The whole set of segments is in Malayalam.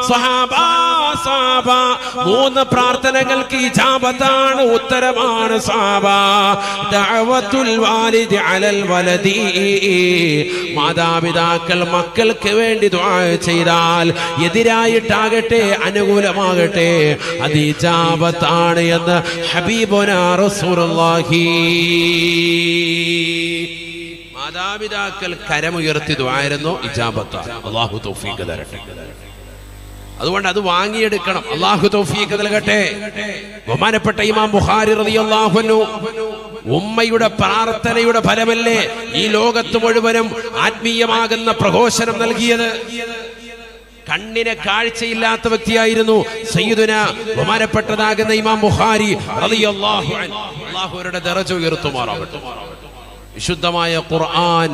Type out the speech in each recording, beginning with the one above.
സഹാബ മൂന്ന് പ്രാർത്ഥനകൾക്ക് ഇജാബത്താണ്, ഉത്തരമാണ് സഹാബ. ദഅവത്തുൽ വാലിദി അലൽ വലദി, മാതാപിതാക്കൾ മക്കൾക്ക് വേണ്ടി ദുആ ചെയ്താൽ എതിരായിട്ടാകട്ടെ അനുകൂലമാകട്ടെ അത് ഇജാബത്താണ് എന്ന് ഹബീബുനാ റസൂലുള്ളാഹി. മാതാപിതാക്കൾ കരമുയർത്തി ദുആയിരുന്നു ഇജാബത്താണ്. അല്ലാഹു തൗഫീഖ് തരട്ടെ. അതുകൊണ്ട് അത് വാങ്ങിയെടുക്കണം. അല്ലാഹു തൗഫീഖ് നൽകട്ടെ. ബഹുമാനപ്പെട്ട ഇമാം ബുഖാരി റളിയല്ലാഹു അൻഹു ഉമ്മയുടെ പ്രാർത്ഥനയുടെ ഫലമല്ലേ ഈ ലോകത്ത് മുഴുവനും ആത്മീയമാകുന്ന പ്രഘോഷണം നൽകിയത്. കണ്ണിന് കാഴ്ചയില്ലാത്ത വ്യക്തിയായിരുന്നു സയ്യിദുനാ ബഹുമാനപ്പെട്ടതാകുന്ന ഇമാം ബുഖാരി റളിയല്ലാഹു അൻഹു. അല്ലാഹു അവരുടെ ദറജ ഉയർത്തുമാറാവട്ടെ. വിശുദ്ധമായ ഖുർആൻ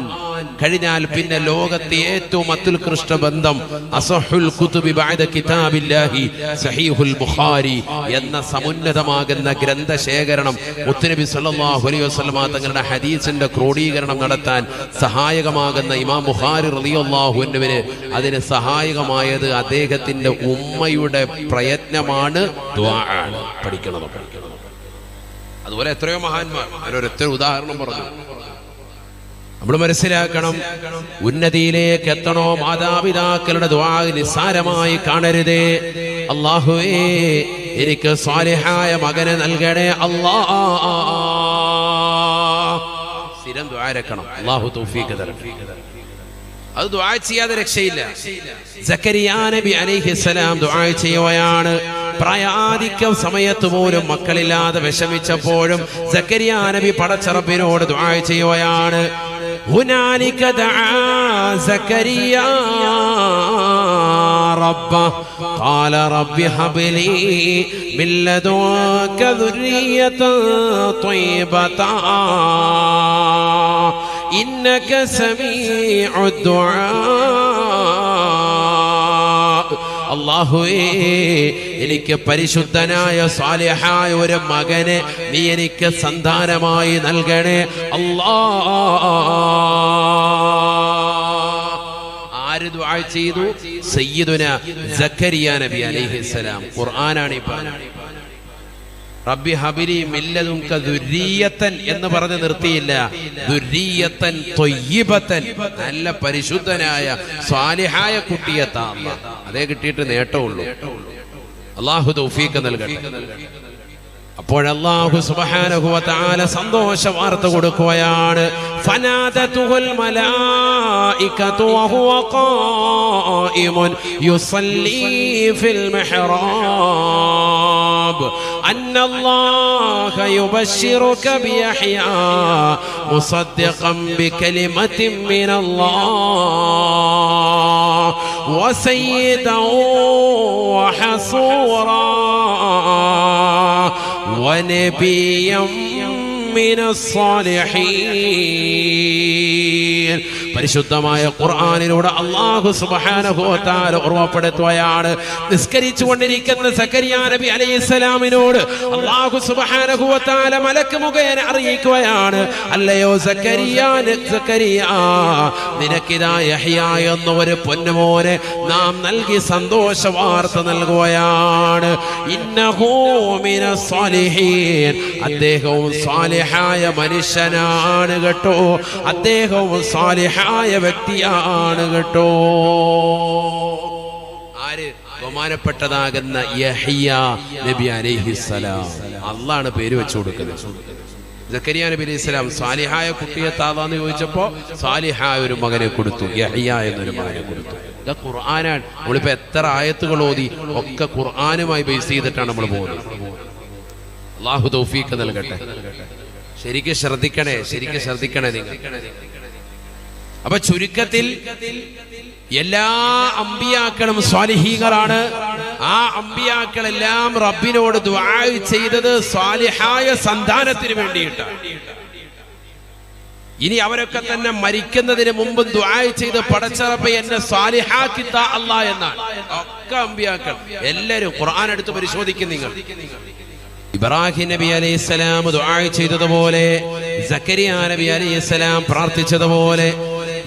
കഴിഞ്ഞാൽ പിന്നെ ലോകത്തെ ഏറ്റവും അത്യുത്കൃഷ്ട ബന്ധം അസഹുൽ കുതുബി ബഅദ കിതാബില്ലാഹി സഹീഹുൽ ബുഖാരി എന്ന സമുന്നതമാകുന്ന ഗ്രന്ഥശേഖരണം മുത്തുനബി സല്ലല്ലാഹു അലൈഹി വസല്ലം തങ്ങളുടെ ഹദീസിന്റെ ക്രോഡീകരണം നടത്താൻ സഹായകമാകുന്ന ഇമാം ബുഖാരി റളിയല്ലാഹു അൻഹുവിന് അതിന് സഹായകമായത് അദ്ദേഹത്തിന്റെ ഉമ്മയുടെ പ്രയത്നമാണ്, ദുആആണ്. പഠിക്കണം. അതുപോലെ എത്രയോ മഹാന്മാർ, അതിലൊരൊറ്റ ഉദാഹരണം പറഞ്ഞു. നമ്മൾ മനസ്സിലാക്കണം, ഉന്നതിയിലേക്ക് എത്തണോ മാതാപിതാക്കളുടെ ദുആ നിസ്സാരമായി കാണരുതേ. അല്ലാഹുവേ എനിക്ക് സ്വാലിഹായ മകനെ നൽകണേ അല്ലാഹ്. സ്ഥിരം ദുആ ഇരക്കണം. അല്ലാഹു തൗഫീഖ് തരട്ടെ. അത് ദുആ ചെയ്യാതെ രക്ഷയില്ല. സക്കരിയ നബി അലൈഹിസ്സലാം ദുആ ചെയ്യുകയാണ്. പ്രായാധിക്യ സമയത്ത് പോലും മക്കളില്ലാതെ വിഷമിച്ചപ്പോഴും സക്കരിയ നബി പടച്ചറബിനോട് ദുആ ചെയ്യുകയാണ്. ഹുനാലിക ദഅ സക്കരിയ റബ്ബഹ ഖാല റബ്ബി ഹബ്ലി മിൻ ലദുൻക ദുർരിയതൻ ത്വയ്യിബതൻ ഇന്നക സമീഉദ് ദുആ. അല്ലാഹുവേ എനിക്ക് പരിശുദ്ധനായ സാലിഹായ ഒരു മകനെ നീ എനിക്ക് സന്താനമായി നൽകണേ അല്ലാഹ്. ആര് ദുആ ചെയ്തു? സയ്യിദുനാ സക്കരിയ നബി അലൈഹിസ്സലാം. ഖുർആനാണ് ഈ പറഞ്ഞത്. റബ്ബി ഹബിലി മിൻ ലദുൻക ദുർരിയതൻ എന്ന് പറഞ്ഞ് നിർത്തിയില്ല. ദുർരിയതൻ ത്വയ്യിബതൻ, നല്ല പരിശുദ്ധനായ സ്വാലിഹായ കുട്ടിയെ താ അല്ലാഹ്. അതേ കിട്ടിയിട്ട് നേട്ടമുള്ളൂ. അല്ലാഹു തൗഫീഖ് നൽകട്ടെ. അപ്പോൾ അല്ലാഹു സുബ്ഹാനഹു വ തആല സന്തോഷ വാർത്ത കൊടുക്കുകയാണ്. ഫനാദതുൽ മലായികതു വഹുവ ഖായിമുൻ യുസല്ലി ഫിൽ മിഹ്റാബ് അന്നല്ലാഹ യുബശ്ശിറുക ബിയഹ്യാ മുസദ്ദിഖൻ ബികലിമത്തിൻ മിനല്ലാഹ് വസയ്യിദൻ വഹസൂറാ ونبيا من الصالحين. പരിശുദ്ധമായ ഖുർആനിലൂടെ അല്ലാഹു സുബ്ഹാനഹു വ തആല ഓർമ്മപ്പെടുത്തുകയാണ്. നിസ്കരിച്ചു കൊണ്ടിരിക്കുന്ന സക്കരിയ നബി അലൈഹിസ്സലാമിനോട് അല്ലാഹു സുബ്ഹാനഹു വ തആല മലക്ക് മുഖേന അറിയിക്കുകയാണ്, അല്ലയോ സക്കരിയ, നിനക്കിതാ യഹ്യ എന്ന ഒരു പൊന്നുമോനെ നാം നൽകി സന്തോഷ വാർത്ത നൽകുകയാണ്. ഇന്നഹു മിനസ് സാലിഹീൻ, അദ്ദേഹവും സാലിഹായ മനുഷ്യനാണ് കേട്ടോ, അദ്ദേഹവും സാലിഹായ വ്യക്തിയാണ് കേട്ടോ. ആര്? ബഹുമാനപ്പെട്ടതാകുന്ന യഹ്യ നബി അലൈഹിസ്സലാം. അള്ളാണ് പേര് വെച്ചു കൊടുക്കുന്നത്. സക്കരിയ നബി അലൈഹിസ്സലാം സാലിഹായ കുട്ടിയെ താതാന്ന് ചോദിച്ചപ്പോ സാലിഹായ ഒരു മകനെ കൊടുത്തു, യഹ്യ എന്നൊരു മകനെ കൊടുത്തു. ഇത് ഖുർആനാണ്. നമ്മളിപ്പോ എത്ര ആയത്തുകൾ ഓതി ഒക്കെ ഖുർആനുമായി ബേസ് ചെയ്തിട്ടാണ് നമ്മൾ പോകുന്നത്. അല്ലാഹു തൗഫീഖ് നൽകട്ടെ. ശരിക്കും ശ്രദ്ധിക്കണേ നിങ്ങൾ. അപ്പൊ ചുരുക്കത്തിൽ എല്ലാ അമ്പിയാക്കളും സ്വാലിഹീങ്ങളാണ്. ആ അമ്പിയാക്കളെല്ലാം റബ്ബിനോട് ദുആ ചെയ്തത് സ്വാലിഹായ സന്താനത്തിന് വേണ്ടിയിട്ടാണ്. ഇനി അവരൊക്കെ തന്നെ മരിക്കുന്നതിന് മുമ്പ് ദുആ ചെയ്ത് പടച്ച റബ്ബേ എന്നെ സ്വാലിഹാക്കി താ അല്ലാഹ് എന്നാണ്. ഒക്കെ അമ്പിയാക്കൾ എല്ലാവരും ഖുർആൻ എടുത്ത് പരിശോധിക്കും നിങ്ങൾ. ഇബ്രാഹിം നബി അലൈഹിസ്സലാം ദുആ ചെയ്തതുപോലെ, സക്കരിയ നബി അലൈഹിസ്സലാം പ്രാർത്ഥിച്ചതുപോലെ,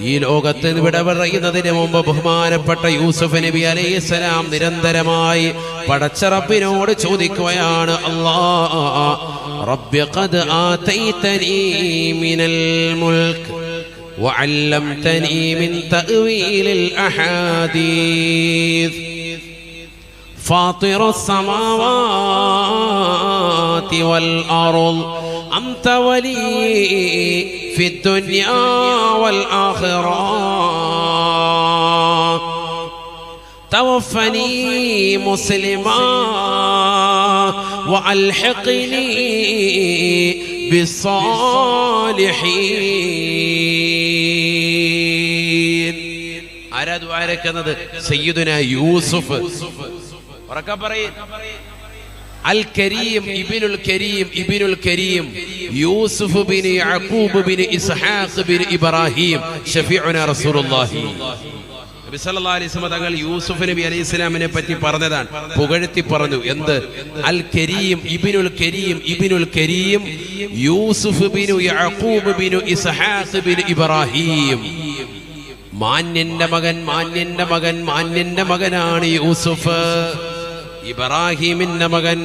ഈ ലോകത്ത് വിട പറയുന്നതിന് മുമ്പ് ബഹുമാനപ്പെട്ട യൂസുഫ് നബി അലൈഹിസ്സലാം നിരന്തരമായി പടച്ച റബ്ബിനോട് ചോദിക്കുകയാണ്, അല്ലാഹ് റബ്ബി ഖദ് ആതൈതനീ മിനൽ മുൽക്ക് വഅല്ലംതനീ മിൻ തഅ്വീലിൽ അഹാദീസ് فاطر السماوات والأرض أنت ولي في الدنيا والآخرة توفني مسلما وألحقني بالصالحين. ആരാ ദുആ ഇറക്കുന്നത്? സയ്യിദുനാ യൂസുഫ്. അൽ കരീം ഇബ്നുൽ കരീം ഇബ്നുൽ കരീം യൂസുഫ് ബിൻ യഅഖൂബ് ബിൻ ഇസ്ഹാഖ് ബിൻ ഇബ്രാഹിം ശഫീഉനാ റസൂലുള്ളാഹി. നബി സല്ലല്ലാഹു അലൈഹി വസല്ലം തങ്ങൾ യൂസുഫ് നബി അലൈഹിസ്സലാമിനെ പറ്റി പറഞ്ഞതാണ്, പുകഴ്ത്തി പറഞ്ഞു. എന്ത്? അൽ കരീം ഇബ്നുൽ കരീം ഇബ്നുൽ കരീം യൂസുഫ് ബിൻ യഅഖൂബ് ബിൻ ഇസ്ഹാഖ് ബിൻ ഇബ്രാഹിം. മാന്യന്റെ മകൻ മാന്യന്റെ മകൻ മാന്യന്റെ മകനാണ് യൂസുഫ്. ഇബ്രാഹിമിന്റെ മകൻ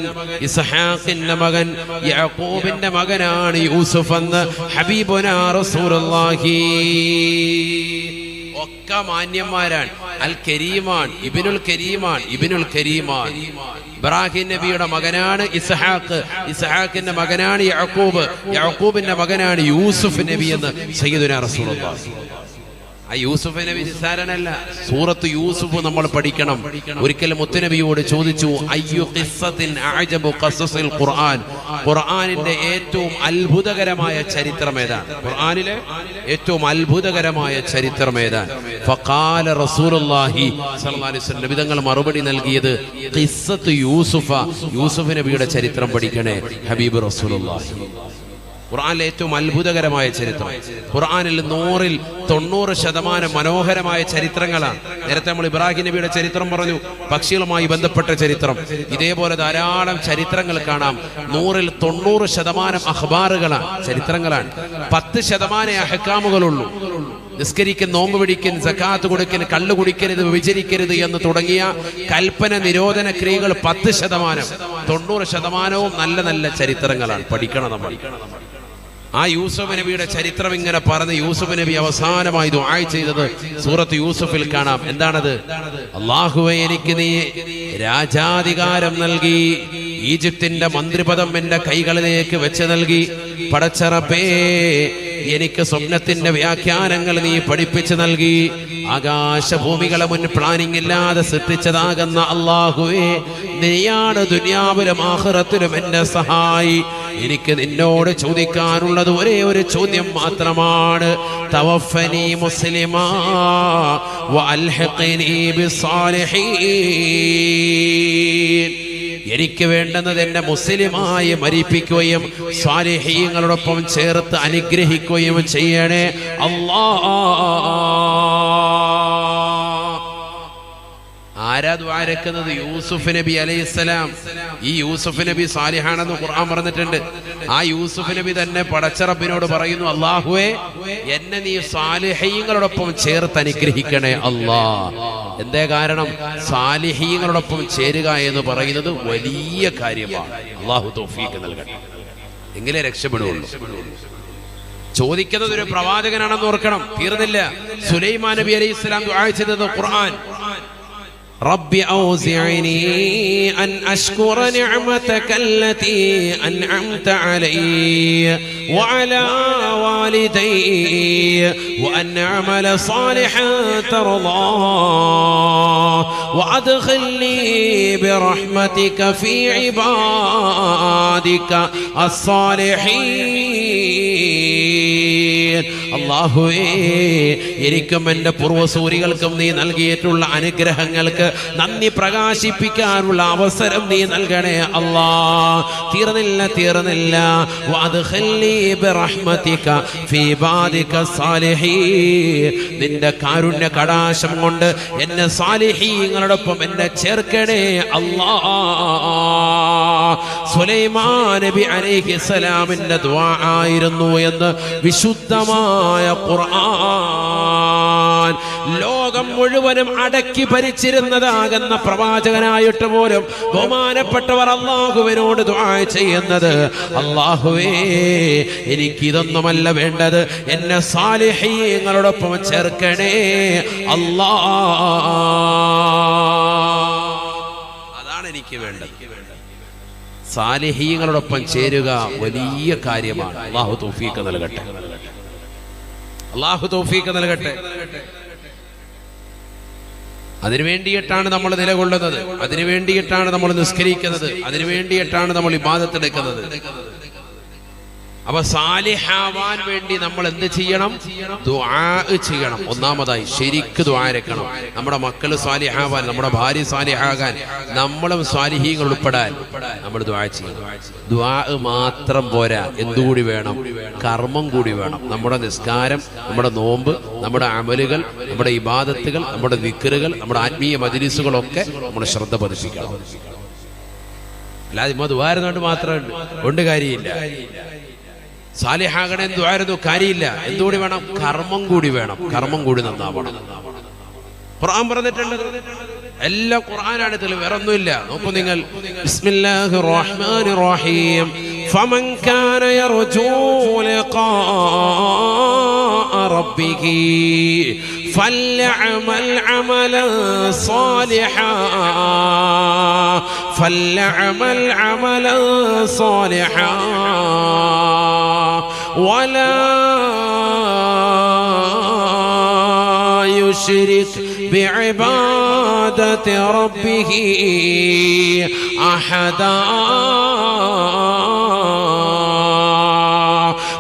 ഇസ്ഹാഖിന്റെ മകൻ യാക്കൂബിന്റെ മകനാണ് യൂസുഫ് എന്ന് ഹബീബുനാ റസൂലുള്ളാഹി. ഒക്കെ മാന്യന്മാരാണ്. അൽ കരീമാൻ ഇബ്നുൽ കരീമാൻ ഇബ്നുൽ കരീമാൻ. ഇബ്രാഹിം നബിയുടെ മകനാണ് ഇസ്ഹാഖ്, ഇസ്ഹാഖിന്റെ മകനാണ് യാക്കൂബ്, യാക്കൂബിന്റെ മകനാണ് യൂസുഫ് നബി എന്ന് സയ്യിദുനാ റസൂലുള്ളാഹി. ആ യൂസുഫ് നബി നിസ്സാരനല്ല. സൂറത്ത് യൂസുഫ് നമ്മൾ പഠിക്കണം. ഒരിക്കൽ മുത്തുനബിയോട് ചോദിച്ചു, അയ്യു ഖിസ്സത്തിൻ അഅജബു ഖസസിൽ ഖുർആൻ, ഖുർആനിന്റെ ഏറ്റവും അത്ഭുതകരമായ ചരിത്രം ഏതാണ്? ഖുർആനിലെ ഏറ്റവും അത്ഭുതകരമായ ചരിത്രം ഏതാണ്? ഫഖാല റസൂലുള്ളാഹി സ്വല്ലല്ലാഹു അലൈഹി വസല്ലം, നബി തങ്ങൾ മറുപടി നൽകിയത് ഖിസ്സത്ത് യൂസുഫ, യൂസുഫ് നബിയുടെ ചരിത്രം പഠിക്കണേ ഹബീബ് റസൂലുള്ളാഹി. ഖുർആനിലെ ഏറ്റവും അത്ഭുതകരമായ ചരിത്രം. ഖുർആനിൽ 100% മനോഹരമായ ചരിത്രങ്ങളാണ്. നേരത്തെ നമ്മൾ ഇബ്രാഹിം നബിയുടെ ചരിത്രം പറഞ്ഞു, പക്ഷികളുമായി ബന്ധപ്പെട്ട ചരിത്രം. ഇതേപോലെ ധാരാളം ചരിത്രങ്ങൾ കാണാം. 100% അഖ്ബാറുകളാണ്, ചരിത്രങ്ങളാണ്. 10% അഹ്കാമുകളുള്ളൂ. നിസ്കരിക്കൻ, നോമ്പ് പിടിക്കൻ, സക്കാത്ത് കൊടുക്കൻ, കള്ളു കുടിക്കരുത്, വിചരിക്കരുത് എന്ന് തുടങ്ങിയ കൽപ്പന നിരോധന ക്രിയകൾ 10%. 90% നല്ല നല്ല ചരിത്രങ്ങളാണ്. പഠിക്കണം നമ്മൾ. ആ യൂസുഫ് നബിയുടെ ചരിത്രം ഇങ്ങനെ പറഞ്ഞ് യൂസുഫ് നബി അവസാനമായി ദുആ ചെയ്തത് സൂറത്ത് യൂസുഫിൽ കാണാം. എന്താണത്? അല്ലാഹുവേ, എനിക്ക് നീ രാജാധികാരം നൽകി, ഈജിപ്തിന്റെ മന്ത്രിപദം എന്റെ കൈകളിലേക്ക് വെച്ച് നൽകി. പടച്ച റബ്ബേ, എനിക്ക് സ്വപ്നത്തിന്റെ വ്യാഖ്യാനങ്ങൾ നീ പഠിപ്പിച്ചു നൽകി. ആകാശഭൂമികളെ മുൻ പ്ലാനിംഗ് ഇല്ലാതെ സൃഷ്ടിച്ചതാകുന്ന അല്ലാഹുവേ, നീയാണ് ദുനിയാവിലും ആഖിറത്തിലും എന്റെ സഹായി. എനിക്ക് നിന്നോട് ചോദിക്കാനുള്ളത് ഒരേ ഒരു ചോദ്യം മാത്രമാണ്. തവഫനി മുസ്ലിമാ വഅൽഹിഖ്നി ബിസ്സാലിഹീൻ. എനിക്ക് വേണ്ടുന്നത് എന്നെ മുസ്ലിമായി മരിപ്പിക്കുകയും സ്വാലിഹീങ്ങളോടൊപ്പം ചേർത്ത് അനുഗ്രഹിക്കുകയും ചെയ്യണേ അല്ലാഹ്. ആരാ ദുആ ഇറക്കുന്നത്? യൂസുഫ് നബി അലൈഹിസ്സലാം. ഈ യൂസുഫ് നബി സാലിഹാണെന്ന് ഖുർആൻ പറഞ്ഞിട്ടുണ്ട്. ആ യൂസുഫ് നബി തന്നെ പടച്ച റബ്ബിനോട് പറയുന്നു, അല്ലാഹുവേ, എന്നെ നീ സാലിഹീങ്ങളോടൊപ്പം ചേർത്ത് അനുഗ്രഹിക്കണേ അല്ലാഹ്. എന്തേ കാരണം? സാലിഹീങ്ങളോടൊപ്പം ചേരുക എന്ന് പറയുന്നത് വലിയ കാര്യമാണ്. അല്ലാഹു തൗഫീഖ് നൽകട്ടെ, എങ്കിലേ രക്ഷപ്പെടുകയുള്ളൂ. ചോദിക്കുന്നത് ഒരു പ്രവാചകനാണെന്ന് ഓർക്കണം. തീർന്നില്ല. സുലൈമാൻ നബി അലൈഹിസ്സലാം ദുആ ചെയ്തത് ഖുർആൻ, رب أوزعني أن أشكر نعمتك التي أنعمت علي وعلى والدي وأن أعمل صالحا ترضاه وأدخلني برحمتك في عبادك الصالحين. അല്ലാഹുവേ, എനിക്കും എൻ്റെ പൂർവ്വസൂരികൾക്കും നീ നൽകിയിട്ടുള്ള അനുഗ്രഹങ്ങൾക്ക് നന്ദി പ്രകാശിപ്പിക്കാനുള്ള അവസരം നീ നൽകണേ അല്ലാഹ്. തീർന്നില്ല. വഅദ്ഖിൽനി ബിറഹ്മതിക ഫീ ഇബാദിക സാലിഹീൻ. നിന്റെ കാരുണ്യ കടാശം കൊണ്ട് എന്നെ സാലിഹീങ്ങളോടൊപ്പം എന്നെ ചേർക്കണേ അല്ലാഹ്. സുലൈമാൻ നബി അലൈഹിസ്സലാമിന്റെ ദുആ ആയിരുന്നു എന്ന് വിശുദ്ധമായ ഖുർആൻ. ലോകം മുഴുവനും അടക്കി ഭരിച്ചിരുന്നതാകുന്ന പ്രവാചകനായിട്ട് പോലും ബഹുമാനപ്പെട്ടവർ അല്ലാഹുവിനോട് ദുആ ചെയ്യുന്നത്, അല്ലാഹുവേ എനിക്കിതൊന്നുമല്ല വേണ്ടത്, എന്നെ സാലിഹീങ്ങളോടൊപ്പം ചേർക്കണേ അല്ലാ, അതാണ് എനിക്ക് വേണ്ടത്. സാലിഹീങ്ങളോടൊപ്പം ചേരുക വലിയ കാര്യമാണ്. അല്ലാഹു തൗഫീഖ് നൽകട്ടെ, അല്ലാഹു തൗഫീഖ് നൽകട്ടെ. അതിനു വേണ്ടിയിട്ടാണ് നമ്മൾ നിലകൊള്ളുന്നത്, അതിനു വേണ്ടിയിട്ടാണ് നമ്മൾ നിസ്കരിക്കുന്നത്, അതിനു വേണ്ടിയിട്ടാണ് നമ്മൾ ഇബാദത്ത് എടുക്കുന്നത്. അപ്പൊ സാലിഹാവാൻ വേണ്ടി നമ്മൾ എന്ത് ചെയ്യണം? ദുആ ചെയ്യണം. ഒന്നാമതായി ശരിക്ക് ദുആ ഇരക്കണം. നമ്മുടെ മക്കൾ സാലിഹാവാൻ, നമ്മുടെ ഭാര്യ സാലിഹാകാൻ, നമ്മളും സാലിഹീങ്ങൾ ഉൾപ്പെടാൻ നമ്മൾ ദുആ ചെയ്യണം. ദുആ മാത്രം പോരാ, എന്തുകൂടി വേണം? കർമ്മം കൂടി വേണം. നമ്മുടെ നിസ്കാരം, നമ്മുടെ നോമ്പ്, നമ്മുടെ അമലുകൾ, നമ്മുടെ ഇബാദത്തുകൾ, നമ്മുടെ ദിക്റുകൾ, നമ്മുടെ ആത്മീയ മജ്‌ലിസുകളൊക്കെ നമ്മൾ ശ്രദ്ധ പതിപ്പിക്കണം. അല്ലാതെ ഇമ്മ ദുആ ഇരുന്നുകൊണ്ട് മാത്രം കൊണ്ട് കാര്യമില്ല. സാലിഹാകണേ ദുആയിരുന്നു കാര്യമില്ല. എന്തുകൂടി വേണം? കർമ്മം കൂടി വേണം. കർമ്മം കൂടി നന്നാവണം. ഖുർആൻ പറഞ്ഞിട്ടുണ്ട്, എല്ലാം ഖുർആനാണ്, തെളിവ് വേറെ ഒന്നുമില്ല. നോക്കൂ നിങ്ങൾ, ബിസ്മില്ലാഹിർ റഹ്മാനിർ റഹീം. ഫമൻ കാന യർജൂ ലിഖാഅ റബ്ബിഹി فليعمل عملا صالحا فليعمل عملا صالحا ولا يشرك بعبادة ربه أحدا.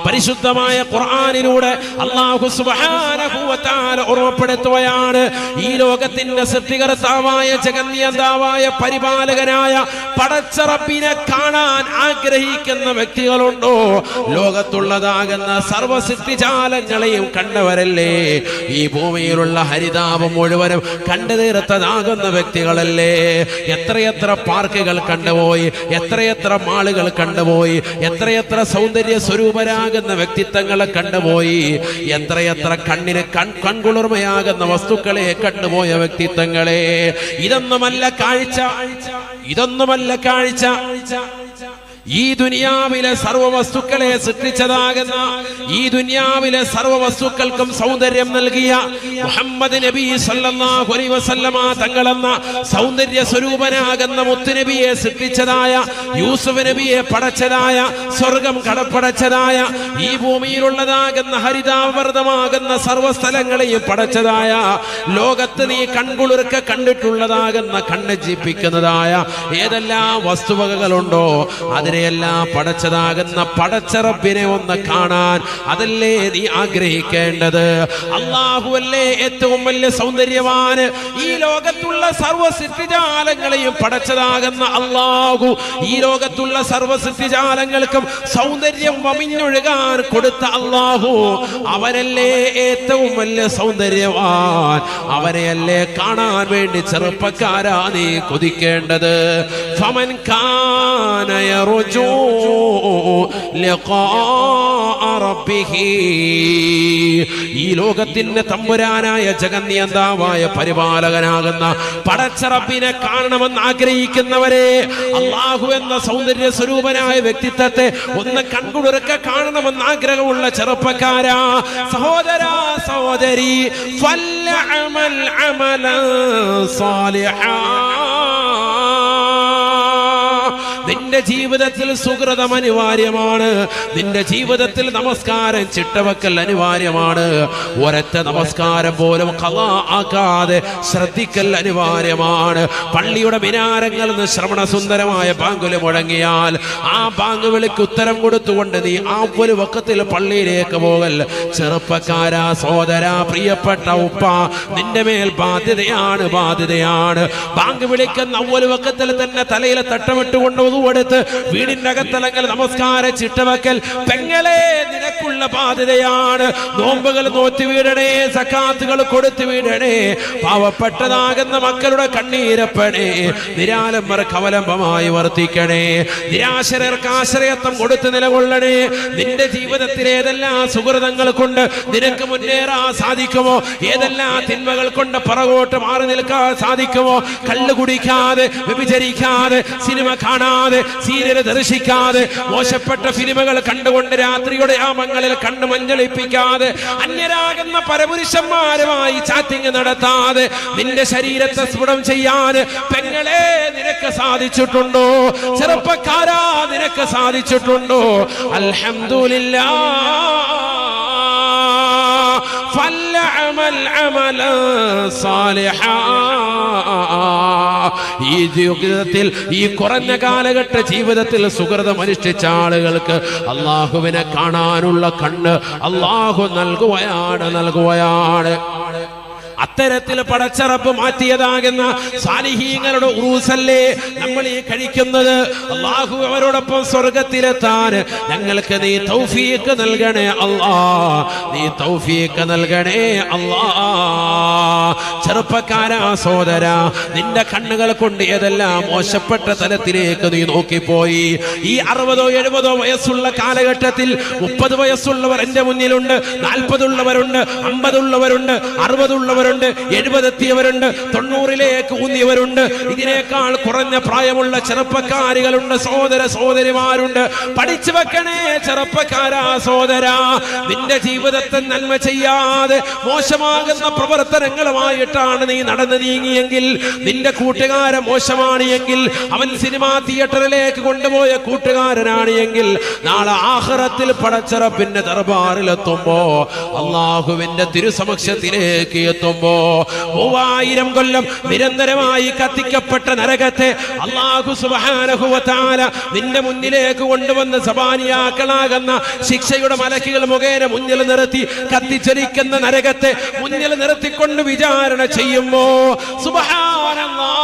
പരിശുദ്ധമായ ഖുർആനിലൂടെ അല്ലാഹു സുബ്ഹാനഹു വ തആല ഓർമ്മപ്പെടുത്തുകയാണ്, ഈ ലോകത്തിന്റെ സൃഷ്ടികർത്താവായ ജഗന്നിയന്താവായ പരിപാലകനായ പടച്ച റബ്ബിനെ കാണാൻ ആഗ്രഹിക്കുന്ന വ്യക്തികളുണ്ടോ? ലോകത്തുള്ളതാകുന്ന സർവ്വ സൃഷ്ടിജാലങ്ങളെയും കണ്ടവരല്ലേ? ഈ ഭൂമിയിലുള്ള ഹരിതാപം മുഴുവനും കണ്ടു തീർത്തതാകുന്ന വ്യക്തികളല്ലേ? എത്രയെത്ര പാർക്കുകൾ കണ്ടുപോയി, എത്രയെത്ര മാളുകൾ കണ്ടുപോയി, എത്രയെത്ര സൗന്ദര്യ സ്വരൂപരാകുന്ന വ്യക്തിത്വങ്ങളെ കണ്ടുപോയി, എത്രയെത്ര കണ്ണിന് കൺകുളിർമയാകുന്ന വസ്തുക്കളെ കണ്ടുപോയ വ്യക്തിത്വങ്ങളെ. ഇതൊന്നുമല്ല കാഴ്ച, ഇതൊന്നുമല്ല കാഴ്ച. ഈ ദുനിയാവിലെ സർവ്വ വസ്തുക്കളെ സൃഷ്ടിച്ചതാകുന്ന, ഈ ദുനിയാവിലെ സർവ്വ വസ്തുക്കൾക്കും സൗന്ദര്യം നൽകിയ മുഹമ്മദ് നബി സല്ലല്ലാഹു അലൈഹി വസല്ലമ തങ്ങളെന്ന സൗന്ദര്യ സ്വരൂപനാകുന്ന മുത്തുനബിയെ സൃഷ്ടിച്ചതായ, യൂസുഫ് നബിയെ പടച്ചതായ, സ്വർഗം കടപ്പടച്ചതായ, ഈ ഭൂമിയിലുള്ളതാകുന്ന ഹരിതാവർദ്ധമാകുന്ന സർവ്വ സ്ഥലങ്ങളെയും പടച്ചതായ, ലോകത്ത് നീ കൺകുളിർക്ക കണ്ടിട്ടുള്ളതാകുന്ന കണ്ണജിപ്പിക്കുന്നതായ ഏതെല്ലാം വസ്തുവകകളുണ്ടോ അതിനെ എല്ലാം പടച്ചതാകുന്ന പടച്ച റബ്ബിനെ ഒന്ന് കാണാൻ അതല്ലേ നീ ആഗ്രഹിക്കേണ്ടത്? അല്ലാഹുവല്ലേ ഏറ്റവും വലിയ സൗന്ദര്യവാൻ. ഈ ലോകത്തുള്ള സർവ്വ സൃഷ്ടിജാലങ്ങളെയും പടച്ചതാകുന്ന അല്ലാഹു ഈ ലോകത്തുള്ള സർവ്വ സൃഷ്ടിജാലങ്ങൾക്കും സൗന്ദര്യം വമിഞ്ഞൊഴുകാൻ കൊടുത്ത അല്ലാഹു, അവനല്ലേ ഏറ്റവും വലിയ സൗന്ദര്യവാൻ. അവനെയല്ലേ കാണാൻ വേണ്ടി ചെറുപ്പക്കാരാ നീ കൊതിക്കേണ്ടത്. ഫമൻ കാന യർജൂ ലിഖാഅ റബ്ബിഹി, ഈ ലോകത്തിന്റെ തമ്പുരാനായ ജഗന്നിയന്താവായ പരിപാലകനാകുന്ന പടച്ച റബ്ബിനെ കാണണമെന്ന് ആഗ്രഹിക്കുന്നവരെ, അല്ലാഹു എന്ന സൗന്ദര്യ സ്വരൂപനായ വ്യക്തിത്വത്തെ ഒന്ന് കൺകുളിർക്ക കാണണമെന്ന് ആഗ്രഹമുള്ള ചെറുപ്പക്കാരാ, സഹോദരാ, സഹോദരി, ഫൽയഅമൽ അമലൻ സാലിഹാ. നിന്റെ ജീവിതത്തിൽ സുകൃതം അനിവാര്യമാണ്. നിന്റെ ജീവിതത്തിൽ നമസ്കാരം ചിട്ടവക്കൽ അനിവാര്യമാണ്. ഒരൊറ്റ നമസ്കാരം പോലും ഖളാ ആക്കാതെ ശ്രദ്ധിക്കൽ അനിവാര്യമാണ്. പള്ളിയുടെ മിനാരങ്ങളിൽ നിന്ന് ശ്രവണസുന്ദരമായ ബാങ്കുല് മുഴങ്ങിയാൽ ആ ബാങ്ക് വിളിക്ക് ഉത്തരം കൊടുത്തുകൊണ്ട് നീ ആ ഒരു വക്കത്തിൽ പള്ളിയിലേക്ക് പോകൽ. ചെറുപ്പക്കാരാ, സഹോദരാ, പ്രിയപ്പെട്ട ഉപ്പ, നിന്റെ മേൽ ബാധ്യതയാണ്, ബാധ്യതയാണ്. ബാങ്ക് വിളിക്കുന്ന ഒരു വക്കത്തിൽ തന്നെ തലയിലെ തട്ടമിട്ടുകൊണ്ട് ഉളുവെടുത്ത് വീടിന്റെ അകത്തലങ്ങൾ നമസ്കാര ചിട്ടവക്കൽ പെങ്ങളെ നിനക്കുള്ള ബാധ്യതയാണ്. നോമ്പുകൾ നോറ്റി വീടണേ, സക്കാത്തുകൾ കൊടുത്തു വീടണേ, പാവപ്പെട്ടതാകുന്ന മക്കളുടെ കണ്ണീരപ്പണേ, നിരാലംബർക്ക് അവലംബമായി വർത്തിക്കണേ, നിരാശരർക്ക് ആശ്രയത്വം കൊടുത്ത് നിലകൊള്ളണേ. നിന്റെ ജീവിതത്തിൽ ഏതെല്ലാം സുഹൃതങ്ങൾ കൊണ്ട് നിനക്ക് മുന്നേറാൻ സാധിക്കുമോ, ഏതെല്ലാം തിന്മകൾ കൊണ്ട് പുറകോട്ട് മാറി നിൽക്കാൻ സാധിക്കുമോ, കള്ളു കുടിക്കാതെ, വ്യഭിചരിക്കാതെ, സിനിമ കാണാതെ, സീരിയൽ ദർശിക്കാതെ, മോശപ്പെട്ട ഫിലിമുകൾ കണ്ടുകൊണ്ട് രാത്രിയുടെ യാമങ്ങളിൽ കണ്ണ് മഞ്ഞളിപ്പിക്കാതെ, അന്യരാകുന്ന പരപുരുഷന്മാരുമായി ചാറ്റിംഗ് നടത്താതെ നിന്റെ ശരീരത്തെ സ്ഫുടം ചെയ്യാൻ പെങ്ങളെ നിനക്ക് സാധിച്ചിട്ടുണ്ടോ? ചെറുപ്പക്കാരാ നിനക്ക് സാധിച്ചിട്ടുണ്ടോ? അൽഹംദുലില്ലാഹ് ഫൽഅമൽ അമലൻ സാലിഹാ. ഈ ജീവിതത്തിൽ, ഈ കുറഞ്ഞ കാലഘട്ട ജീവിതത്തിൽ സുഹൃതം അനുഷ്ഠിച്ച ആളുകൾക്ക് അള്ളാഹുവിനെ കാണാനുള്ള കണ്ണ് അള്ളാഹു നൽകുകയാണ്. അത്തരത്തിൽ പടച്ചറപ്പ് മാറ്റിയതാകുന്ന സാലിഹീങ്ങളുടെ ഉറൂസല്ലേ നമ്മൾ ഈ കഴിക്കുന്നത്. അള്ളാഹു അവരോടൊപ്പം സ്വർഗത്തിലെത്താൻ ഞങ്ങൾക്ക് നീ തൗഫീഖ് നൽകണേ അല്ലാ, നീ തൗഫീഖ് നൽകണേ അല്ലാ. ചെറുപ്പക്കാരാ സോദരാ, നിന്റെ കണ്ണുകൾ കൊണ്ട് ഏതെല്ലാം മോശപ്പെട്ട തലത്തിലേക്ക് നീ നോക്കിപ്പോയി. ഈ 60 70 വയസ്സുള്ള കാലഘട്ടത്തിൽ 30 വയസ്സുള്ളവർ എന്റെ മുന്നിലുണ്ട്, 40 ഉള്ളവരുണ്ട്, 50 ഉള്ളവരുണ്ട്, 60 ഉള്ളവരുണ്ട്, 70 എത്തിയവരുണ്ട്, 90ലേക്ക് ഊന്നിയവരുണ്ട്, ഇതിനേക്കാൾ കുറഞ്ഞ പ്രായമുള്ള ചെറുപ്പക്കാരികളുണ്ട്, സഹോദര സഹോദരിമാരുണ്ട്. പഠിച്ചു വെക്കണേ ചെറുപ്പക്കാരാ സോദരാ, നിന്റെ ജീവിതത്തെ നന്മ ചെയ്യാതെ മോശമാകുന്ന പ്രവർത്തനങ്ങളുമായിട്ടാണ് നീ നടന്നു നീങ്ങിയെങ്കിൽ, നിന്റെ കൂട്ടുകാരൻ മോശമാണ് എങ്കിൽ, അവൻ സിനിമാ തിയേറ്ററിലേക്ക് കൊണ്ടുപോയ കൂട്ടുകാരനാണ് എങ്കിൽ, നാളെ ആഖിറത്തിൽ പടച്ചറപ്പിന്റെ ദർബാറിലെത്തുമ്പോ, അള്ളാഹുവിന്റെ തിരുസമക്ഷത്തിലേക്ക് എത്തുമ്പോ 3000 കൊല്ലം നിരന്തരമായി കത്തിക്കപ്പെട്ട നരകത്തെ അല്ലാഹു സുബ്ഹാനഹു വ തആല നിന്റെ മുന്നിലേക്ക് കൊണ്ടുവന്ന് സബാനിയാക്കളാകുന്ന ശിക്ഷയുടെ മലക്കുകൾ മുഖേന മുന്നിൽ നിർത്തി കത്തിച്ചൊലിക്കുന്ന നരകത്തെ മുന്നിൽ നിർത്തിക്കൊണ്ട് വിചാരണ ചെയ്യുമ്പോ സുബ്ഹാനല്ലാഹ്,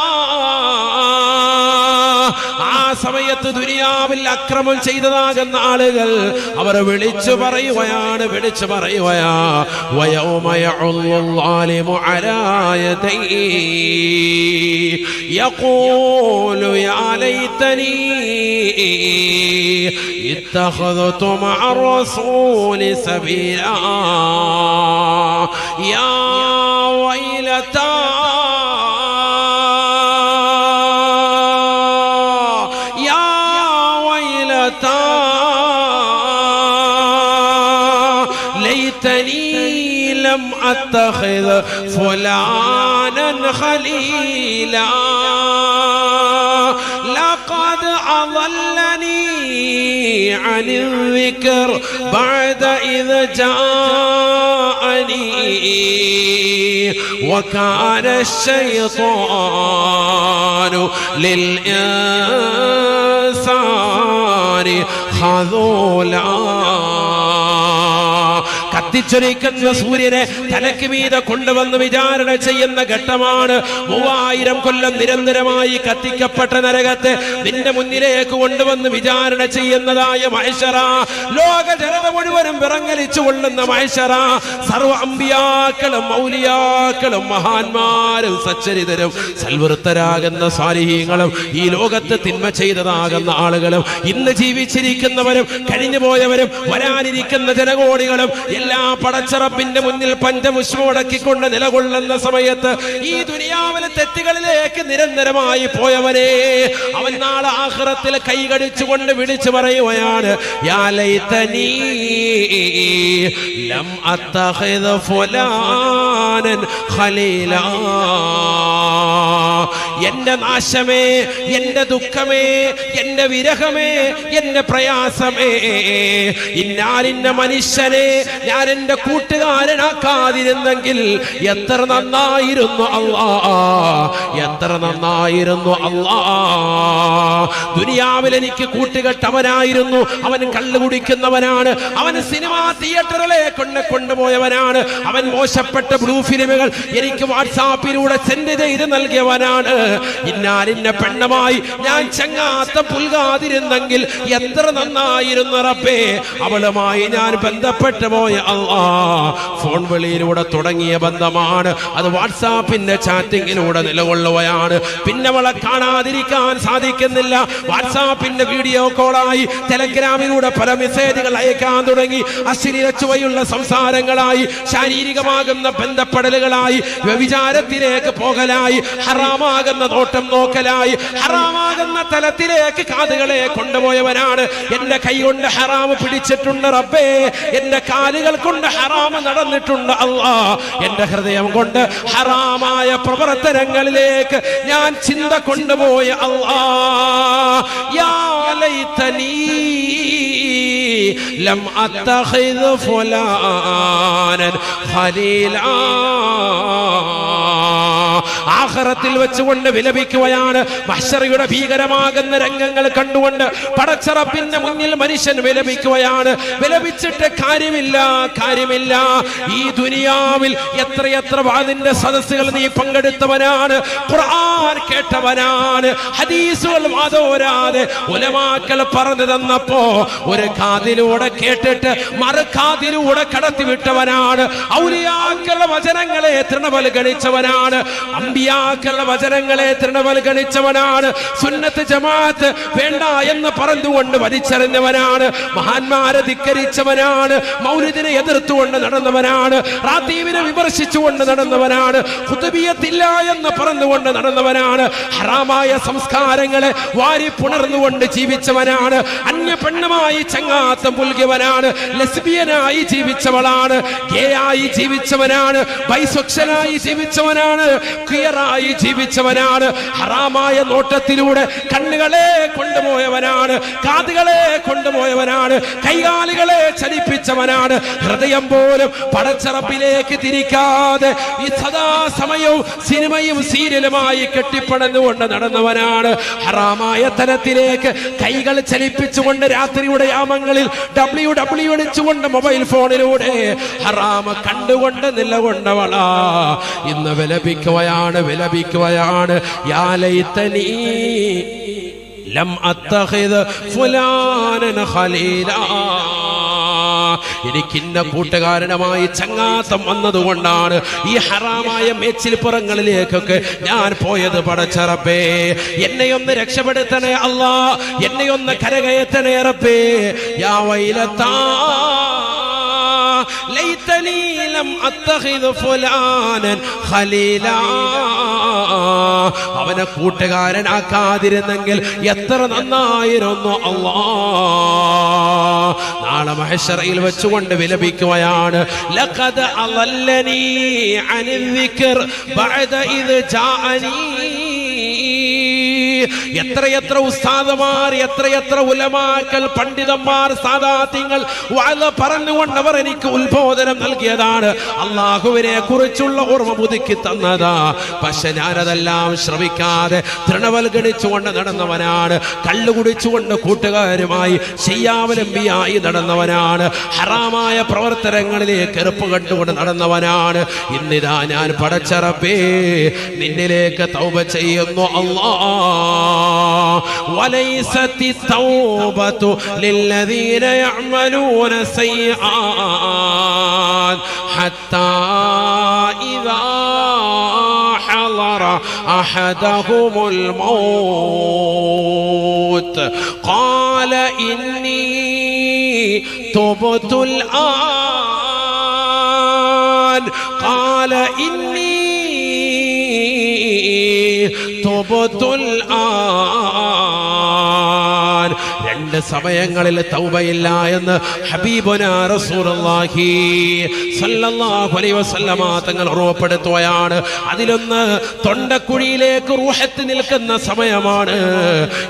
ആ സമയത്ത് ദുനിയാവിൽ അക്രമം ചെയ്തതാകുന്ന ആളുകൾ അവർ വിളിച്ചു പറയുകയാണ്, വയൗമ യഉല്ലു ളാലിമു അലാ യദൈഹി യഖൂലു യാ ലൈതനി ഇത്തഖദതു മഅ റസൂലി സബീലാ യാ വൈലതാ لم أتخذ فلانا خليلا لقد أضلني عن الذكر بعد إذ جاءني وكان الشيطان للإنسان خذولا. കത്തിച്ചൊലിക്കുന്ന സൂര്യനെ തലക്ക് മീതെ കൊണ്ടുവന്ന് വിചാരണ ചെയ്യുന്ന ഘട്ടമാണ്. 3000 കൊല്ലം നിരന്തരമായി കത്തിക്കപ്പെട്ട നരകത്തെ നിന്റെ മുന്നിലേക്ക് കൊണ്ടുവന്ന് വിചാരണ ചെയ്യുന്നതായ മഹ്ശറ, ലോക ജനത മുഴുവനും വിറങ്ങലിച്ചു കൊള്ളുന്ന മഹ്ശറ. സർവ്വ അമ്പിയാക്കളും ഔലിയാക്കളും മഹാന്മാരും സച്ചരിതരും സൽവൃത്തരാകുന്ന സാലിഹീങ്ങളും ഈ ലോകത്ത് തിന്മ ചെയ്തതാകുന്ന ആളുകളും ഇന്ന് ജീവിച്ചിരിക്കുന്നവരും കഴിഞ്ഞു പോയവരും വരാനിരിക്കുന്ന ജനകോടികളും എല്ലാ പടച്ചറപ്പിന്റെ മുന്നിൽ പഞ്ചപുഷ്പമടക്കിക്കൊണ്ട് നിലകൊള്ളുന്ന സമയത്ത് ഈ ദുനിയാവിലെ തെറ്റുകളിലേക്ക് നിരന്തരമായി പോയവനെ അവൻ നാളെ ആഖിറത്തിൽ കൈകടിച്ചുകൊണ്ട് വിളിച്ചു പറയുകയാണ്, യാ ലൈതനീ ലം അത്തഖിദ് ഫുലാനൻ ഖലീലാ. എന്റെ നാശമേ, എന്റെ ദുഃഖമേ, എന്റെ വിരഹമേ, എന്റെ പ്രയാസമേ, ഇന്നാലിന്ന മനുഷ്യനെ ഞാൻ എന്റെ കൂട്ടുകാരനാക്കാതിരുന്നെങ്കിൽ എത്ര നന്നായിരുന്നു അല്ലാ, എത്ര നന്നായിരുന്നു അല്ലാ. ദുനിയാവിൽ എനിക്ക് കൂട്ടുകെട്ടവനായിരുന്നു, അവൻ കള്ളു കുടിക്കുന്നവനാണ്, അവൻ സിനിമാ തിയേറ്ററിലേക്ക് കൊണ്ടുപോയവനാണ്, അവൻ മോശപ്പെട്ട ബ്ലൂ ഫിലിമുകൾ എനിക്ക് വാട്സാപ്പിലൂടെ സെൻഡ് ചെയ്ത് നൽകിയവനാണ്, ഇന്നാലിന്ന പെണ്ണുമായി ഞാൻ ചങ്ങാത്തം പുൽകാതിരുന്നെങ്കിൽ എത്ര നന്നായിരുന്നു റബ്ബേ. അവളുമായി ഞാൻ ബന്ധപ്പെട്ടു പോയ അല്ലാ. ഫോൺ വിളിയിലൂടെ തുടങ്ങിയ ബന്ധമാണ്, അത് വാട്സാപ്പിന്റെ ചാറ്റിങ്ങിലൂടെ നിലകൊള്ളുകയാണ്. പിന്നെ അവളെ കാണാതിരിക്കാൻ സാധിക്കുന്നില്ല. വാട്സാപ്പിന്റെ വീഡിയോ കോളായി, ടെലഗ്രാമിലൂടെ പല മെസ്സേജുകൾ അയക്കാൻ തുടങ്ങി. അശ്ലീല ചുവയുള്ള സംസാരങ്ങളായി, ശാരീരികമാകുന്ന ബന്ധപ്പെടലുകളായി, വ്യഭിചാരത്തിലേക്ക് പോകലായി, ഹറാമാകുന്ന നോട്ടം നോക്കലായി, ഹറാമാകുന്ന തലത്തിലേക്ക് കാതുകളെ കൊണ്ടുപോയവനാണ്. എന്റെ കൈ കൊണ്ട് ഹറാമ് പിടിച്ചിട്ടുണ്ട് റബ്ബേ, എന്റെ കാലുകൾ കൊണ്ട് ഹറാമ് നടന്നിട്ടുണ്ട് അല്ലാ. എന്റെ ഹൃദയം കൊണ്ട് ഹറാമായ പ്രവർത്തനങ്ങളിലേക്ക് ഞാൻ ചിന്ത കൊണ്ടുപോയ അല്ലാ. യാ ലൈതനീ ലം അത്തഖിദ് ഫുലാനൻ ഖലീലാ. ആഖിറത്തിൽ വെച്ചുകൊണ്ട് വിലപിക്കുകയാണ്. മഹ്ശറയുടെ ഭീകരമാകുന്ന രംഗങ്ങൾ കണ്ടുകൊണ്ട് പടച്ച റബ്ബിന്റെ മുന്നിൽ മനുഷ്യൻ വിലപിക്കുകയാണ്. വിലപിച്ചിട്ട് കാര്യമില്ല. ഈ ദുനിയാവിൽ എത്രയെത്ര വാദിന്റെ സദസ്സുകൾ നീ പങ്കെടുത്തവനാണ്, ഖുർആൻ കേട്ടവനാണ്, ഹദീസുകൾ വാദോരാതെ ഉലമാക്കൾ പറഞ്ഞു തന്നപ്പോ ഒരു കാതിലൂടെ കേട്ടിട്ട് മറുകാതിലൂടെ കടത്തിവിട്ടവനാണ്. ഔലിയാക്കളുടെ വചനങ്ങളെ തൃണവൽഗണിച്ചവനാണ്. അമ്പിയാക്കളുടെ വചനങ്ങളെ തൃണവൽഗണിച്ചവനാണ്. സുന്നത്ത് ജമാഅത്ത് വേണ്ട എന്ന് പറഞ്ഞുകൊണ്ട് വലിച്ചെറിഞ്ഞവനാണ്. മഹാന്മാരെ ധിക്കരിച്ചവനാണ്. മൗലിദിനെ എതിർത്തുകൊണ്ട് നടന്നവനാണ്. റാത്തീബിനെ വിമർശിച്ചുകൊണ്ട് നടന്നവനാണ്. ഖുതുബിയത്തില്ല എന്ന് പറഞ്ഞുകൊണ്ട് നടന്നവനാണ്. ഹറാമായ സംസ്കാരങ്ങളെ വാരി പുണർന്നുകൊണ്ട് ജീവിച്ചവനാണ്. അന്യ പെണ്ണുമായി ചങ്ങാത്തം പുൽകിയവനാണ്. ലെസ്ബിയനായി ജീവിച്ചവളാണ്. ഗേയായി ജീവിച്ചവനാണ്. ബൈസെക്ഷലായി ജീവിച്ചവനാണ്. ക്വിയറായി ജീവിച്ചവനാണ്. ഹറാമായ നോട്ടത്തിലൂടെ കണ്ണുകളെ കൊണ്ടുപോയവനാണ്. കാതുകളെ കൊണ്ടുപോയവനാണ്. കൈകാലുകളെ ചലിപ്പിച്ചവനാണ്. ഹൃദയം പോലും പടച്ച റബ്ബിലേക്ക് തിരിക്കാതെ ഈ സദാസമയവും സിനിമയും സീരിയലുമായി കെട്ടിപ്പടന്നുകൊണ്ട് നടന്നവനാണ്. ഹറാമായ തലത്തിലേക്ക് കൈകൾ ചലിപ്പിച്ചുകൊണ്ട് രാത്രിയുടെ യാമങ്ങളിൽ ഡബ്ല്യു അടിച്ചുകൊണ്ട് മൊബൈൽ ഫോണിലൂടെ ഹറാമ കണ്ടുകൊണ്ട് നിലകൊണ്ടവളാ. ഇന്ന് വിലപിക്കുകയാണ്. യാ ലൈതനീ ലം അത്തഖിദ് ഫുലാനൻ ഖലീലാ. എനിക്കിന്ന കൂട്ടുകാരനുമായി ചങ്ങാത്തം വന്നതുകൊണ്ടാണ് ഈ ഹറാമായ മേച്ചിൽപ്പുറങ്ങളിലേക്കൊക്കെ ഞാൻ പോയത്. പടച്ച റബ്ബേ, എന്നെയൊന്ന് രക്ഷപ്പെടുത്തണേ അല്ലാ, എന്നെയൊന്ന് കരകയറ്റണേ റബ്ബേ. യാ വൈലത്താ ലൈതനീ ലം അത്തഖിദ് ഫുലാനൻ ഖലീലാ. അവനെ കൂട്ടുകാരനാക്കാതിരുന്നെങ്കിൽ എത്ര നന്നായിരുന്നു അല്ലാ. നാളെ മഹ്ശറയിൽ വെച്ചുകൊണ്ട് വിലപിക്കുകയാണ്. ലഖദ് അളല്ലനീ അനിൽ ദിക്ർ ബഅദ ഇദ് ജാഅനീ. എത്രയെത്ര ഉസ്താദുമാർ, എത്രയെത്ര ഉലമാക്കൾ, പണ്ഡിതന്മാർ, സാദാത്യങ്ങൾ വഅദ് പറഞ്ഞുകൊണ്ട് അവർ എനിക്ക് ഉത്ബോധനം നൽകിയതാണ്. അല്ലാഹുവിനെ കുറിച്ചുള്ള ഓർമ്മ പുതുക്കി തന്നതാ. പക്ഷെ ഞാനതെല്ലാം ശ്രമിക്കാതെ തൃണവൽഗണിച്ചുകൊണ്ട് നടന്നവനാണ്. കള്ളുകുടിച്ചുകൊണ്ട് കൂട്ടുകാരുമായി ശയ്യാവലംബിയായി നടന്നവനാണ്. ഹറാമായ പ്രവർത്തനങ്ങളിലേക്ക് എറുപ്പ് കണ്ടുകൊണ്ട് നടന്നവനാണ്. ഇന്നിതാ ഞാൻ പടച്ച റബ്ബേ നിന്നിലേക്ക് തൗബ ചെയ്യുന്നു അല്ലാ. وليست التوبة للذين يعملون السيئات حتى إذا حضر أحدهم الموت قال إني تبت الآن قال إني تبت الآن. രണ്ട് സമയങ്ങളിൽ തൗബയില്ല എന്ന് ഹബീബുനാ റസൂലുള്ളാഹി സ്വല്ലല്ലാഹു അലൈഹി വസല്ലമ തങ്ങൾ ഓർമ്മപ്പെടുത്തുകയാണ്. അതിലൊന്ന് തൊണ്ടക്കുഴിയിലേക്ക് റൂഹത്ത് നിൽക്കുന്ന സമയമാണ്.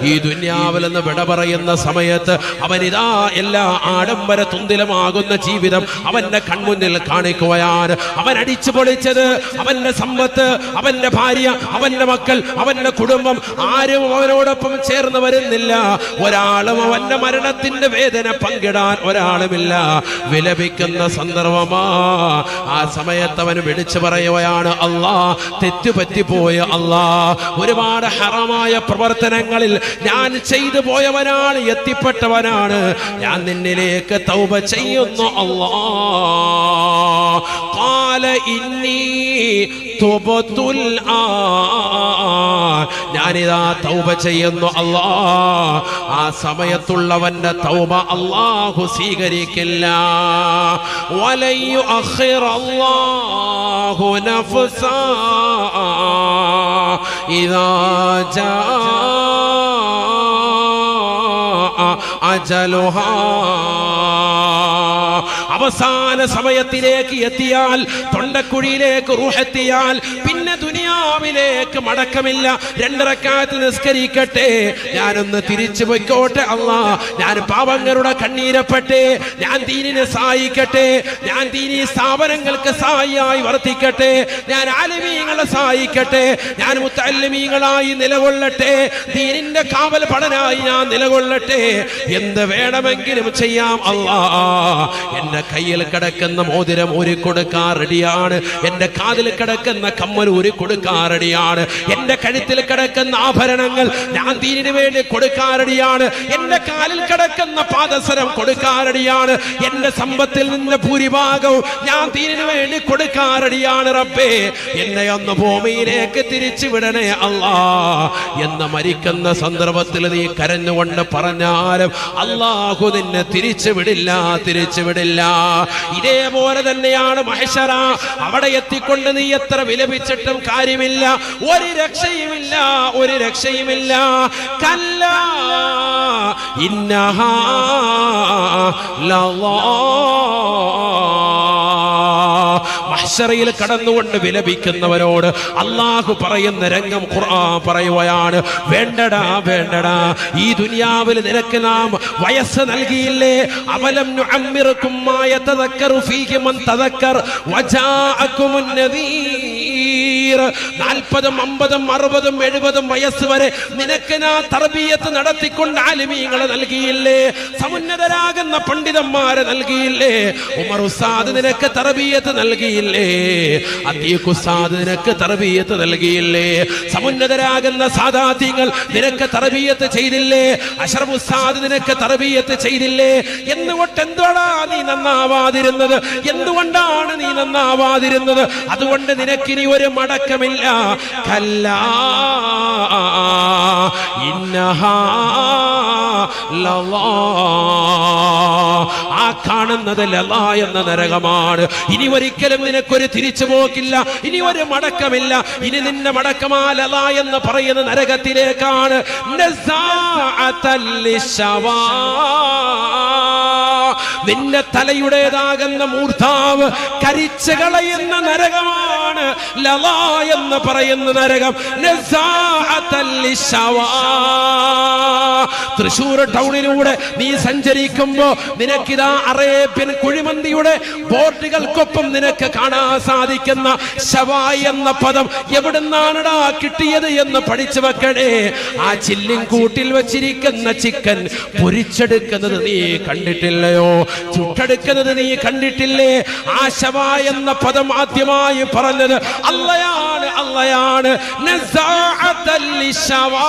ഈ ദുനിയാവിൽ നിന്ന് വിട പറയുന്ന സമയത്ത് അവനിതാ എല്ലാ ആഡംബര തുന്തിലമാകുന്ന ജീവിതം അവന്റെ കൺമുന്നിൽ കാണിക്കുകയാണ്. അവൻ അടിച്ചു പൊളിച്ചത്, അവന്റെ സമ്പത്ത്, അവന്റെ ഭാര്യ, അവന്റെ മക്കൾ, അവന്റെ കുടുംബം, ആരും അവനോടൊപ്പം ചേർന്ന് വരുന്നില്ല. ഒരാളും അവന്റെ മരണത്തിന്റെ വേദന പങ്കിടാൻ ഒരാളുമില്ല. വിലപിക്കുന്ന സന്ദർഭമാ. ആ സമയത്ത് അവൻ വിളിച്ചു പറയുകയാണ്, അല്ലാ, തെറ്റുപറ്റിപ്പോയ അല്ലാ, ഒരുപാട് ഹറാമായ പ്രവർത്തനങ്ങളിൽ ഞാൻ ചെയ്തു പോയവനാണ്, എത്തിപ്പെട്ടവനാണ്. ഞാൻ നിന്നിലേക്ക് തൗബ ചെയ്യുന്നു അല്ലാ. ഖാല ഇന്നി തുബ്തുൽ ആൻ, ഞാനിതാ തൗബ ചെയ്യുന്നു അല്ലാ. ആ സമയത്തുള്ളവന്റെ തൗബ അല്ലാഹു സ്വീകരിക്കില്ല. വലൻ യുഅഖിറ അല്ലാഹു നഫ്സാ ഇദാ ജാഅ അജലുഹാ. അവസാന സമയത്തിലേക്ക് എത്തിയാൽ, തൊണ്ടക്കുഴിയിലേക്ക് റൂഹെത്തിയാൽ പിന്നെ ദുനിയാവിലേക്ക് മടക്കമില്ല. 2 റക്അത്ത് നിസ്കരിക്കട്ടെ, ഞാനൊന്ന് തിരിച്ചു പോയിക്കോട്ടെ അല്ലാ, ഞാൻ പാവങ്ങളുടെ കണ്ണീരപ്പെട്ടെ, ഞാൻ ദീനിനെ സഹായിക്കട്ടെ, ഞാൻ ദീനീ സ്ഥാപനങ്ങൾക്ക് സഹായിയായി വർത്തിക്കട്ടെ, ഞാൻ ആലിമീങ്ങളെ സഹായിക്കട്ടെ, ഞാൻ മുത്തഅല്ലിമീങ്ങളായി നിലകൊള്ളട്ടെ, ദീനിന്റെ കാവൽ പടനായി ഞാൻ നിലകൊള്ളട്ടെ, എന്ത് വേണമെങ്കിലും ചെയ്യാം അല്ലാ. എന്റെ കയ്യിൽ കിടക്കുന്ന മോതിരം ഊരിക്കൊടുക്കാൻ റെഡിയാണ്, എന്റെ കാതിൽ കിടക്കുന്ന കമ്മൽ ഊരിക്കൊടുക്കാൻ റെഡിയാണ്, എന്റെ കഴുത്തിൽ കിടക്കുന്ന ആഭരണങ്ങൾ ഞാൻ ദീനിനു വേണ്ടി കൊടുക്കാൻ റെഡിയാണ്, എന്റെ കാലിൽ കിടക്കുന്ന പാദസരം കൊടുക്കാൻ റെഡിയാണ്, എന്റെ സമ്പത്തിൽ നിന്ന് ഭൂരിഭാഗവും ഞാൻ ദീനിനു വേണ്ടി കൊടുക്കാൻ റെഡിയാണ്. റബ്ബേ, എന്നെ ഒന്ന് ഭൂമിയിലേക്ക് തിരിച്ചു വിടണേ അല്ലാ എന്ന് മരിക്കുന്ന സന്ദർഭത്തിൽ നീ കരഞ്ഞുകൊണ്ട് പറഞ്ഞാലും അല്ലാഹു നിന്നെ തിരിച്ചു വിടില്ല, തിരിച്ചു വിടില്ല. ഇതേപോലെ തന്നെയാണ് മഹ്ശറ. അവിടെ എത്തിക്കൊണ്ട് നീ എത്ര വിലപിച്ചിട്ടും കാര്യമില്ല, ഒരു രക്ഷയുമില്ല, ഒരു രക്ഷയുമില്ല. കല്ലാ ഇന്നഹാ ലളാ. മഹ്ശറയിൽ കടന്നുകൊണ്ട് വിലപിക്കുന്നവരോട് അല്ലാഹു പറയുന്ന രംഗം ഖുർആൻ പറയുകയാണ്, വേണ്ടടാ, വേണ്ടടാ, ഈ ദുനിയാവിൽ നിനക്ക് നാം വയസ്സ് നൽകിയില്ലേ? അവലം നുഅമ്മിറുകും മാ യതദക്കറു ഫീഹി മൻ തദക്കർ വജാഅകുമുൻ നദീർ. 40, 50, 60, 70 വയസ്സ് വരെ നിനക്ക് ഞാൻ തർബിയത്ത് നടത്തിക്കൊണ്ട് ആലിമീങ്ങളെ നൽകിയില്ലേ? സമുന്നതരാകുന്ന പണ്ഡിതന്മാരെ നൽകിയില്ലേ? ഉമർ ഉസ്താദ് നിനക്ക് തർബിയത്ത് നൽകിയില്ലേ? അതീഖ് ഉസ്താദ് നിനക്ക് തർബിയത്ത് നൽകിയില്ലേ? സമുന്നതരാകുന്ന സാദാത്യങ്ങൾ നിനക്ക് തർബിയത്ത് ചെയ്തില്ലേ? അഷ്റഫ് ഉസ്താദ് നിനക്ക് തർബിയത്ത് ചെയ്തില്ലേ? എന്തുകൊണ്ടാണ് നീ നന്നാവാതിരുന്നത്? എന്തുകൊണ്ടാണ് നീ നന്നാവാതിരുന്നത്? അതുകൊണ്ട് നിനക്കിനി ഒരു മടക്കമില്ല. കല്ലാ ഇന്നഹാ ലളാ. ആ കാണുന്നത് ലളാ എന്ന നരകമാണ്. ഇനി ഒരിക്കലും നിനക്കൊരു തിരിച്ചു പോക്കില്ല, ഇനി ഒരു മടക്കമില്ല. ഇനി നിന്റെ മടക്കമാ ലളാ എന്ന് പറയുന്ന നരകത്തിലേക്കാണ്. നസാഅതൽ ലിശവാ. നിന്റെ തലയുടേതാകുന്ന മൂർധാവ് കരിച്ചു കളയുന്ന നരകമാണ് ലളാ എന്ന് പറയുന്ന നരകം. നസാഅതൽ ലിശവാ. തൃശൂർ ടൗണിലൂടെ നീ സഞ്ചരിക്കുമ്പോ നിനക്കിതാ അറേബ്യൻ കുഴിമന്തിയുടെ ബോർഡുകൾക്കൊപ്പം നിനക്ക് കാണാൻ സാധിക്കുന്ന ശവായ് എന്ന പദം എവിടുന്നാണടാ കിട്ടിയത് എന്ന് പഠിച്ചു വെക്കണേ. ആ ചില്ലിൻകൂട്ടിൽ വെച്ചിരിക്കുന്ന ചിക്കൻ പൊരിച്ചെടുക്കുന്നത് നീ കണ്ടിട്ടില്ലയോ? ചുട്ടെടുക്കുന്നത് നീ കണ്ടിട്ടില്ലേ? ആ ശവായ് എന്ന പദം ആദ്യമായി പറഞ്ഞത് അള്ളയാണ്, അള്ളയാണ്. നസാഅതൽ ലിശവാ.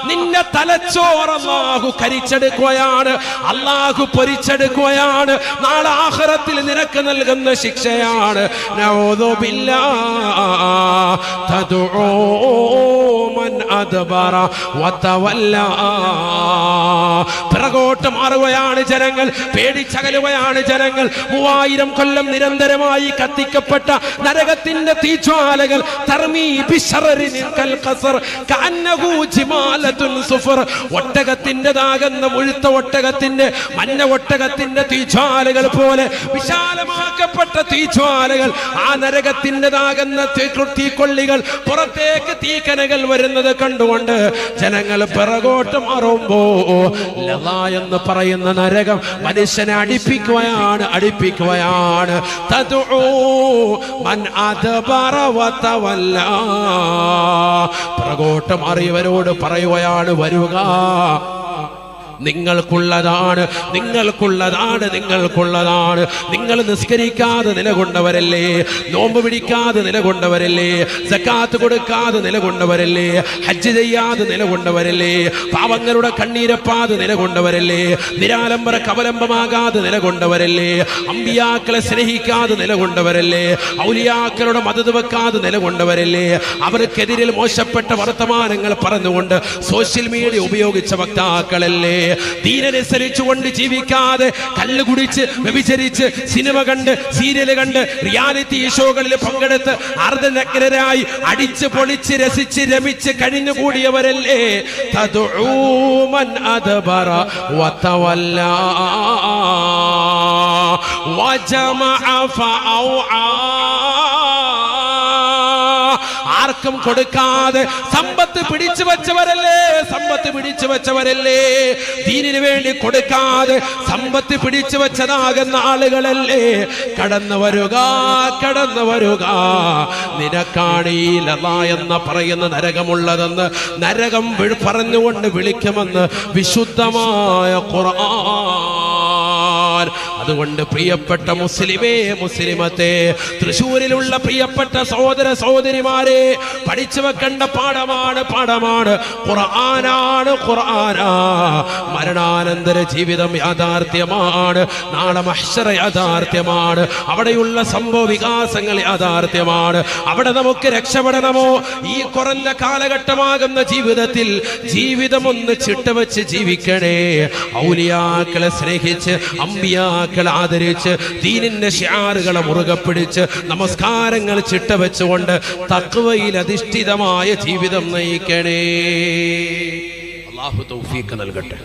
നിന്നെ തലച്ചോറ് അല്ലാഹു കരിച്ചെടുക്കുകയാണ്, അല്ലാഹു പൊരിച്ചെടുക്കുകയാണ്. നാളെ ആഖിറത്തിൽ നിനക്ക് നൽകുന്ന ശിക്ഷയാണ്. നഊദു ബില്ലാഹ്. തദ്ഉ മൻ അദ്ബറ വതവല്ല. പിറകോട്ട് മാറുകയാണ് ജനങ്ങൾ, പേടിച്ചകലുകയാണ് ജനങ്ങൾ. 3000 കൊല്ലം നിരന്തരമായി കത്തിക്കപ്പെട്ട നരകത്തിന്റെ തീജ്വാലകൾ തർമീ ബിശറരിൻ കൽ ഖസർ കഅന്നഹു ജിമാലത്തുൻ സുഫർ. ഒട്ടകത്തിൻ്റെതാകുന്ന മുഴുത്ത ഒട്ടകത്തിന്റെ, മഞ്ഞ ഒട്ടകത്തിന്റെ തീജ്വാലകൾ പോലെ വിശാലമാക്കപ്പെട്ട തീജ്വാലകൾ. ആ നരകത്തിൻ്റെതാകുന്ന തീക്കൊള്ളികൾ, പുറത്തേക്ക് തീക്കനകൾ വരുന്നത് കണ്ടുകൊണ്ട് ജനങ്ങൾ പിറകോട്ട് മാറുമ്പോ ലളാ എന്ന് പറയുന്ന നരകം മനുഷ്യനെ അടിപ്പിക്കുകയാണ്, അടിപ്പിക്കുകയാണ്. തദ്ഉ മൻ അദ്ബറ വതവല്ല. പുറകോട്ട് മാറിയവരോട് പറയുകയാണ്, വരുക, നിങ്ങൾക്കുള്ളതാണ്, നിങ്ങൾക്കുള്ളതാണ്, നിങ്ങൾക്കുള്ളതാണ്. നിങ്ങൾ നിസ്കരിക്കാതെ നിലകൊണ്ടവരല്ലേ, നോമ്പ് പിടിക്കാതെ നിലകൊണ്ടവരല്ലേ, സക്കാത്ത് കൊടുക്കാതെ നിലകൊണ്ടവരല്ലേ, ഹജ്ജ് ചെയ്യാതെ നിലകൊണ്ടവരല്ലേ, പാവങ്ങളുടെ കണ്ണീരപ്പാതെ നിലകൊണ്ടവരല്ലേ, നിരാലംബര കവലംബമാകാതെ നിലകൊണ്ടവരല്ലേ, അമ്പിയാക്കളെ സ്നേഹിക്കാതെ നിലകൊണ്ടവരല്ലേ, ഔലിയാക്കളുടെ മദത് വെക്കാതെ നിലകൊണ്ടവരല്ലേ, അവർക്കെതിരിൽ മോശപ്പെട്ട വർത്തമാനങ്ങൾ പറഞ്ഞുകൊണ്ട് സോഷ്യൽ മീഡിയ ഉപയോഗിച്ച വക്താക്കളല്ലേ, ദീനനുസരിച്ചുകൊണ്ട് ജീവിക്കാതെ കല്ല് കുടിച്ച് വ്യഭിചരിച്ച് സിനിമ കണ്ട് സീരിയൽ കണ്ട് റിയാലിറ്റി ഷോകളിൽ പങ്കെടുത്ത് അർദ്ധനഗ്നരായി അടിച്ച് പൊളിച്ച് രസിച്ച് രമിച്ച് കഴിഞ്ഞുകൂടിയവരല്ലേ. തദ്ഊമൻ അദ്ബറ വതവല്ല വജമഅ ഫഔആ. ആർക്കും കൊടുക്കാതെ സമ്പത്ത് പിടിച്ചു വെച്ചവരല്ലേ, സമ്പത്ത് പിടിച്ചു വെച്ചവരല്ലേ, ദീനിനു വേണ്ടി കൊടുക്കാതെ സമ്പത്ത് പിടിച്ചു വെച്ചതാകുന്ന ആളുകളല്ലേ. കടന്നു വരുക, കടന്നു വരുക, നിനക്കാണ് ഈ ലള എന്ന പറയുന്ന നരകമുള്ളതെന്ന് നരകം പറഞ്ഞുകൊണ്ട് വിളിക്കുമെന്ന് വിശുദ്ധമായ ഖുർആൻ. അതുകൊണ്ട് പ്രിയപ്പെട്ട മുസ്ലിമേ, മുസ്ലിമത്തെ, തൃശ്ശൂരിലുള്ള പ്രിയപ്പെട്ട സഹോദര സഹോദരിമാരെ, പഠിച്ചു വെക്കേണ്ട പാഠമാണ്, പാഠമാണ്, ഖുർആനാണ്, ഖുർആനാ. മരണാനന്തര ജീവിതം യാഥാർത്ഥ്യമാണ്, നാളെ മഹ്ശറ യാഥാർത്ഥ്യമാണ്, അവിടെയുള്ള സംഭവ വികാസങ്ങൾ യാഥാർത്ഥ്യമാണ്. അവിടെ നമുക്ക് രക്ഷപ്പെടണമോ? ഈ കുറഞ്ഞ കാലഘട്ടമാകുന്ന ജീവിതത്തിൽ ജീവിതം ഒന്ന് ചിട്ടവെച്ച് ജീവിക്കണേ. ഔലിയാക്കളെ സ്നേഹിച്ച് അമ്പിയാക്കളെ ആദരിച്ച് ദീനിന്റെ ശിആറുകളെ മുറുകെ പിടിച്ച് നമസ്കാരങ്ങൾ ചിട്ടവെച്ചുകൊണ്ട് തഖ്വയിൽ അധിഷ്ഠിതമായ ജീവിതം നയിക്കണേ. അല്ലാഹു തൗഫീഖ് നൽകട്ടെ.